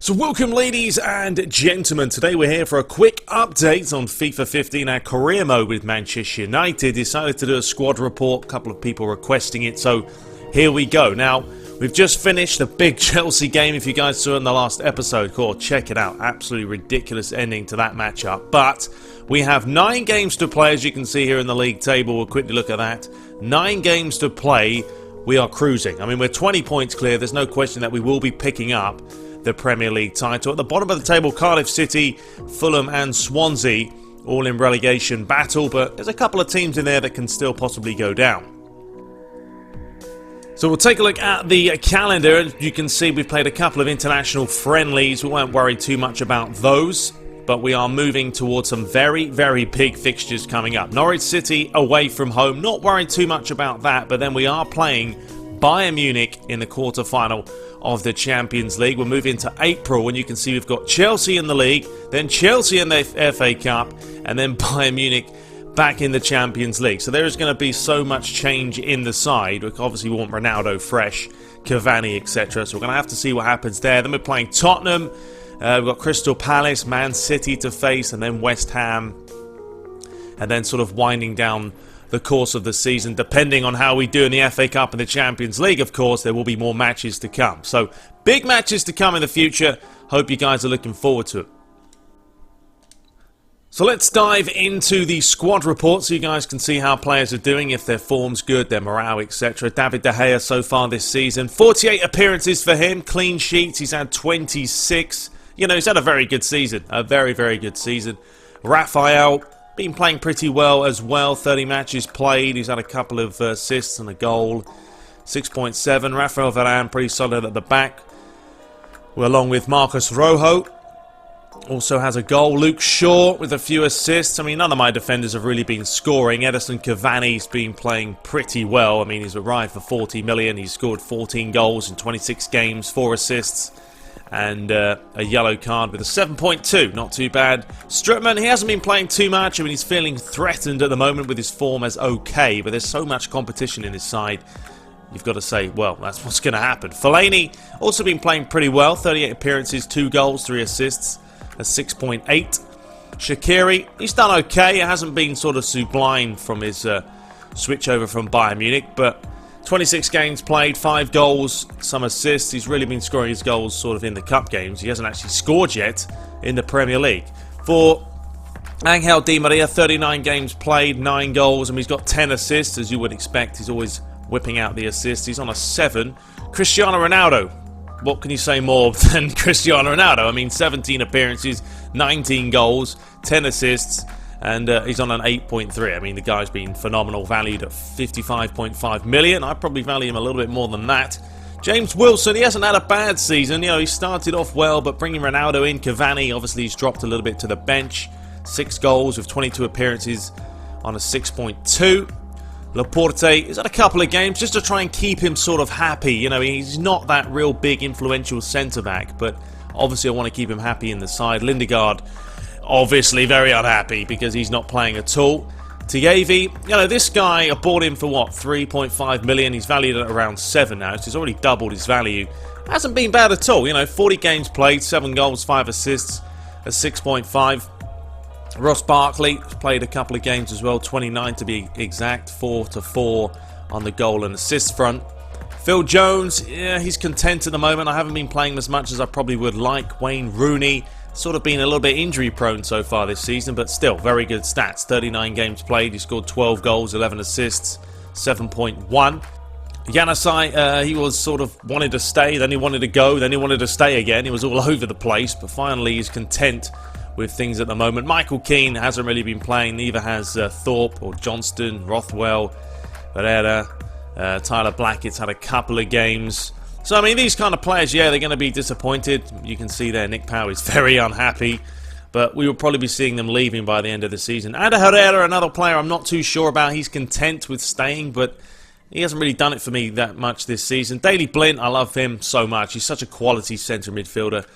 So welcome ladies and gentlemen, today we're here for a quick update on FIFA 15, our career mode with Manchester United. Decided to do a squad report, a couple of people requesting it, so here we go. Now, we've just finished the big Chelsea game, if you guys saw in the last episode, cool, check it out, absolutely ridiculous ending to that matchup. But we have 9 games to play, as you can see here in the league table, we'll quickly look at that. 9 games to play, we are cruising. I mean, we're 20 points clear, there's no question that we will be picking up the Premier League title. At the bottom of the table, Cardiff City, Fulham and Swansea, all in relegation battle, but there's a couple of teams in there that can still possibly go down. So we'll take a look at the calendar. As you can see, we've played a couple of international friendlies. We won't worry too much about those, but we are moving towards some very, very big fixtures coming up. Norwich City away from home, not worried too much about that, but then we are playing Bayern Munich in the quarter-final of the Champions League. We'll move into April, and you can see we've got Chelsea in the league, then Chelsea in the FA Cup, and then Bayern Munich back in the Champions League. So there is going to be so much change in the side. We obviously want Ronaldo fresh, Cavani, etc. So we're going to have to see what happens there. Then we're playing Tottenham. We've got Crystal Palace, Man City to face, and then West Ham. And then sort of winding down the course of the season, depending on how we do in the FA Cup and the Champions League, of course, there will be more matches to come. So, big matches to come in the future. Hope you guys are looking forward to it. So let's dive into the squad report so you guys can see how players are doing, if their form's good, their morale, etc. David De Gea so far this season, 48 appearances for him, clean sheets, he's had 26. You know, he's had a very good season, a very, very good season. Raphael, been playing pretty well as well, 30 matches played, he's had a couple of assists and a goal, 6.7. Rafael Varane pretty solid at the back, along with Marcus Rojo, also has a goal. Luke Shaw with a few assists. I mean, none of my defenders have really been scoring. Edison Cavani's been playing pretty well. I mean, he's arrived for 40 million, he's scored 14 goals in 26 games, 4 assists. And a yellow card with a 7.2, not too bad. Strootman, he hasn't been playing too much. I mean, he's feeling threatened at the moment with his form as okay, but there's so much competition in his side. You've got to say, well, that's what's going to happen. Fellaini, also been playing pretty well. 38 appearances, 2 goals, 3 assists, a 6.8. Shaqiri, he's done okay. It hasn't been sort of sublime from his switch over from Bayern Munich, but 26 games played, 5 goals, some assists. He's really been scoring his goals sort of in the cup games. He hasn't actually scored yet in the Premier League. For Angel Di Maria, 39 games played, 9 goals, and he's got 10 assists, as you would expect. He's always whipping out the assists. He's on a 7. Cristiano Ronaldo, what can you say more than Cristiano Ronaldo? I mean, 17 appearances, 19 goals, 10 assists. And he's on an 8.3. I mean, the guy's been phenomenal, valued at 55.5 million. I'd probably value him a little bit more than that. James Wilson, he hasn't had a bad season. You know, he started off well, but bringing Ronaldo in, Cavani, obviously he's dropped a little bit to the bench. 6 goals with 22 appearances on a 6.2. Laporte, he's had a couple of games just to try and keep him sort of happy. You know, he's not that real big, influential centre-back, but obviously I want to keep him happy in the side. Lindegaard, obviously very unhappy because he's not playing at all. Tiavi, you know, this guy, I bought him for what, 3.5 million. He's valued at around 7 now, so he's already doubled his value. Hasn't been bad at all, you know, 40 games played, 7 goals, 5 assists, a 6.5. Ross Barkley played a couple of games as well, 29 to be exact, 4-4 on the goal and assist front. Phil Jones, yeah, he's content at the moment. I haven't been playing him as much as I probably would like. Wayne Rooney, sort of been a little bit injury prone so far this season, but still very good stats. 39 games played, he scored 12 goals, 11 assists, 7.1. Janusaj, he was sort of wanted to stay, then he wanted to go, then he wanted to stay again. He was all over the place, but finally he's content with things at the moment. Michael Keane hasn't really been playing, neither has Thorpe or Johnston, Rothwell, Pereira, Tyler Blackett's had a couple of games. So, I mean, these kind of players, yeah, they're going to be disappointed. You can see there, Nick Powell is very unhappy. But we will probably be seeing them leaving by the end of the season. Ander Herrera, another player I'm not too sure about. He's content with staying, but he hasn't really done it for me that much this season. Daley Blind, I love him so much. He's such a quality centre midfielder.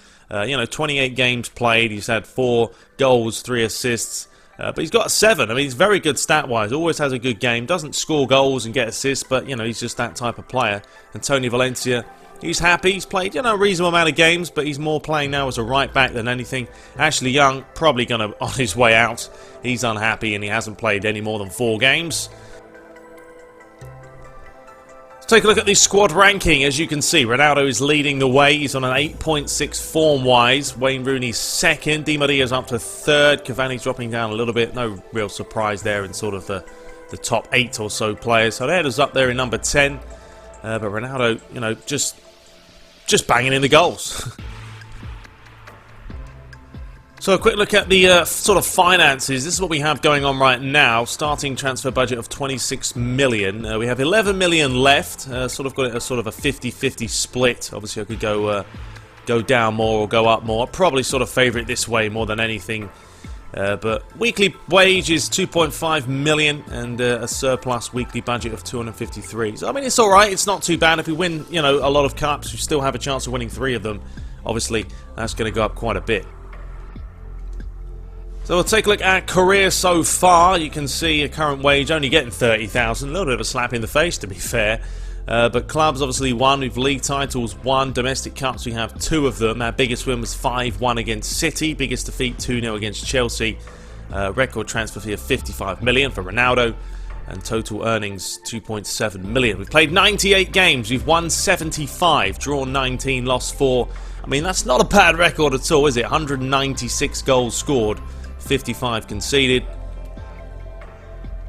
You know, 28 games played. He's had 4 goals, 3 assists. But he's got a 7. I mean, he's very good stat-wise. Always has a good game. Doesn't score goals and get assists, but, you know, he's just that type of player. And Tony Valencia, He's happy. He's played, a reasonable amount of games, but he's more playing now as a right back than anything. Ashley Young, probably going to on his way out. He's unhappy and he hasn't played any more than 4 games. Let's take a look at the squad ranking. As you can see, Ronaldo is leading the way. He's on an 8.6 form-wise. Wayne Rooney's second. Di Maria's up to third. Cavani's dropping down a little bit. No real surprise there in sort of the top 8 or so players. Herrera's up there in number 10. But Ronaldo, just banging in the goals. So a quick look at the sort of finances. This is what we have going on right now. Starting transfer budget of 26 million. We have 11 million left. Sort of got it as sort of a 50-50 split. Obviously I could go down more or go up more. I'd probably sort of favour it this way more than anything. But weekly wage is 2.5 million and a surplus weekly budget of 253. So I mean, it's alright, it's not too bad. If we win, a lot of cups, we still have a chance of winning 3 of them. Obviously, that's going to go up quite a bit. So we'll take a look at career so far. You can see a current wage only getting 30,000. A little bit of a slap in the face, to be fair. But clubs obviously won. We've league titles 1. Domestic cups we have 2 of them. Our biggest win was 5-1 against City. Biggest defeat 2-0 against Chelsea. Record transfer fee of 55 million for Ronaldo. And total earnings 2.7 million. We've played 98 games. We've won 75. Drawn 19. Lost 4. I mean, that's not a bad record at all, is it? 196 goals scored. 55 conceded.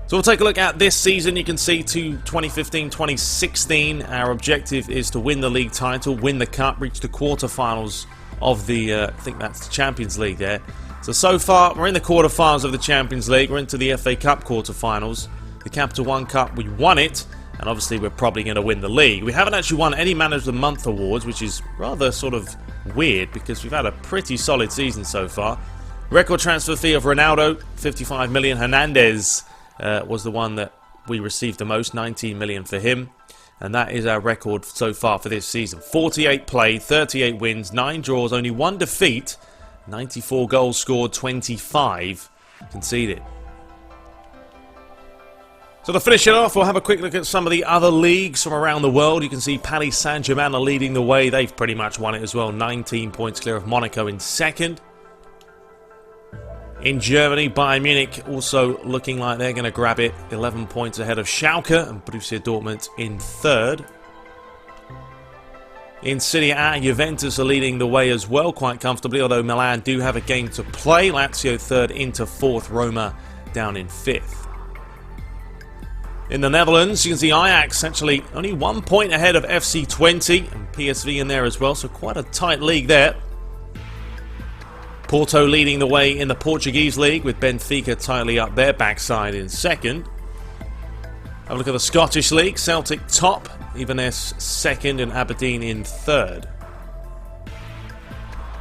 So we'll take a look at this season. You can see to 2015-2016, our objective is to win the league title, win the cup, reach the quarterfinals of the, I think that's the Champions League there. So far, we're in the quarterfinals of the Champions League. We're into the FA Cup quarterfinals. The Capital One Cup, we won it, and obviously we're probably going to win the league. We haven't actually won any Manager of the Month awards, which is rather sort of weird because we've had a pretty solid season so far. Record transfer fee of Ronaldo, 55 million. Hernandez was the one that we received the most, 19 million for him. And that is our record so far for this season. 48 played, 38 wins, 9 draws, only 1 defeat, 94 goals scored, 25 conceded. So to finish it off, we'll have a quick look at some of the other leagues from around the world. You can see Paris Saint-Germain are leading the way. They've pretty much won it as well. 19 points clear of Monaco in second. In Germany, Bayern Munich also looking like they're going to grab it. 11 points ahead of Schalke and Borussia Dortmund in third. In Serie A, Juventus are leading the way as well quite comfortably, although Milan do have a game to play. Lazio third, Inter fourth, Roma down in fifth. In the Netherlands, you can see Ajax actually only 1 point ahead of FC 20 and PSV in there as well, so quite a tight league there. Porto leading the way in the Portuguese league with Benfica tightly up their backside in second. Have a look at the Scottish league. Celtic top, Inverness second and Aberdeen in third.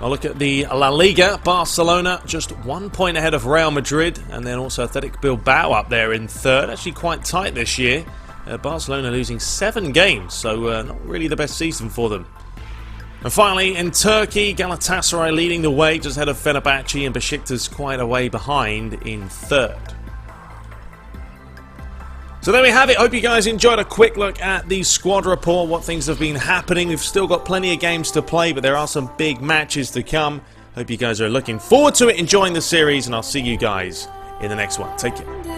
I'll look at the La Liga. Barcelona just 1 point ahead of Real Madrid and then also Athletic Bilbao up there in third. Actually quite tight this year. Barcelona losing 7 games, so not really the best season for them. And finally, in Turkey, Galatasaray leading the way just ahead of Fenerbahce and Besiktas quite a way behind in third. So there we have it. Hope you guys enjoyed a quick look at the squad report, what things have been happening. We've still got plenty of games to play, but there are some big matches to come. Hope you guys are looking forward to it, enjoying the series, and I'll see you guys in the next one. Take care.